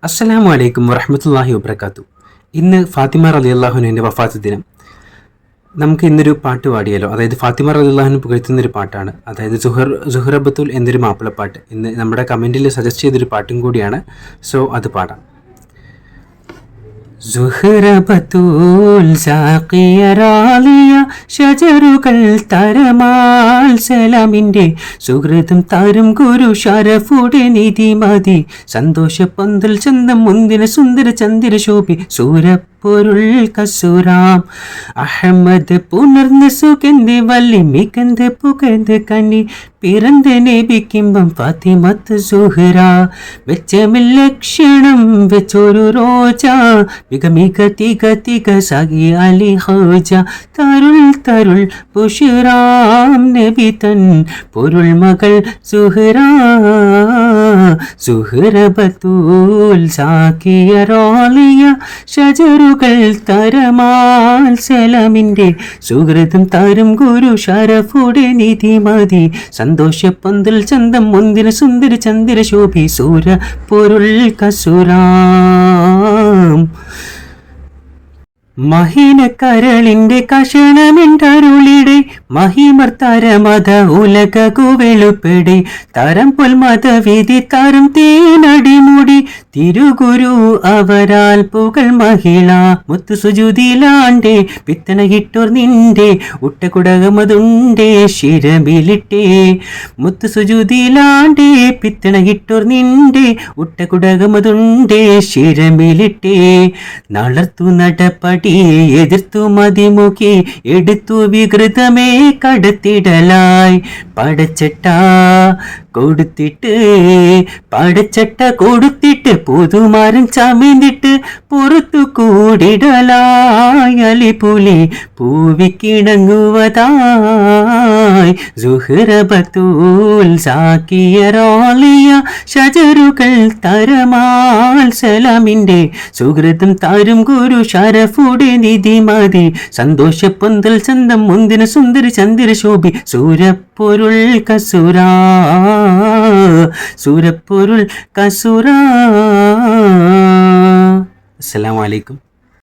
അസ്സലാമു അലൈക്കും വറഹ്മത്തുള്ളാഹി വബറകാതുഹു. ഇന്ന് ഫാത്തിമ റളിയല്ലാഹുവിൻ്റെ വഫാത്ത് ദിനം. നമുക്ക് ഇന്നൊരു പാട്ട് പാടിയാലോ? അതായത് ഫാത്തിമ റളിയല്ലാഹുവിനെ പുകഴ്ത്തുന്നൊരു പാട്ടാണ്. അതായത് സുഹറബത്തുൽ എന്നൊരു മാപ്പിളപ്പാട്ട്. ഇന്ന് നമ്മുടെ കമൻറ്റിൽ സജസ്റ്റ് ചെയ്തൊരു പാട്ടും കൂടിയാണ്. സോ അത് പാടാം. സുഹറബത്തുൽ സാഖിയ റാളിയ ഷജറുകൾ തരമാൽ സലാമിൻ്റെ സുഹൃതം താരും ഗുരു ഷറഫുടെ നിധി മതി സന്തോഷ പന്തൽ ചന്തം മുന്തിന സുന്ദര ചന്ദ്ര ശോഭി സൂരപ്പൊരുൾ കസുരാം അഹമ്മദ് പുണർന്ന് സുഗന്ധി വല്ലി മികന്ത് പുകന്ത് കന്നി പിറந்த നബിക്കിമ്പം ഫാത്തിമത്ത് സുഹറ വെച്ചമില്ലക്ഷണം വെച്ചൊരു റോജ മിക മിക തിക തിക സഖി അലി ഹോജ തരുൾ തരുൾ പുഷറാം നബി തൻ പൊരുൾ മകൾ സുഹറ സുഹറബത്തുൽ സാക്കിയ റാളിയ ഷജറുകൾ തരമാൽ സലാമിൻ്റെ സുഹൃതം താരും ഗുരു ഷറഫുടെ നിധി മതി സന്തോഷ പന്തൽ ചന്തം മുന്തിന സുന്ദര ചന്ദ്ര ശോഭി സൂര പൊരുൾ കസുരാം മഹിന കരളിൻ്റെ കഷണമെന്തരുളിടെ മഹിമർ തരമത ഉലകു വെളുപ്പെടെ തരം പൊൽ മതവിധി തരം തേനടിമുടി തിരുഗുരു അവരാൽ പുകൾ മഹിള മുത്തു സുജുതിലാണ്ടേ പിത്തനകിട്ടോർ നിന്റെ ഉട്ടകുടകമതുണ്ടേ ശിരമിലിട്ടേ മുത്തു സുജുതിലാണ്ടേ പിത്തനകിട്ടോർ നിന്റെ ഉട്ടകുടകമതുണ്ടേ ശിരമിലിട്ടേ നളർത്തു നടപ്പടി എതിർത്തു മതിമുഖി എടുത്തു വികൃതമേ കടത്തിടലായി പടച്ചട്ട കൊടുത്തിട്ട് പുതുമാരൻ ചമന്നിട്ട് പുറത്തു കൂടിടലായി അലിപുലി പൂവിക്കിണങ്ങുവതായി സുഹറബത്തുൽ സാക്കിയ റാളിയ ഷജറുകൾ തരമാൽ സലാമിൻ്റെ സുഹൃതം താരും ഗുരു ഷറഫുടെ നിധി മതി സന്തോഷ പന്തൽ ചന്തം മുന്തിന സുന്ദര ചന്ദ്ര ശോഭി സൂരപ്പൊരുൾ കസുരാ സൂരപ്പൊരുൾ കസുരാ. അസ്സലാമു അലൈക്കും.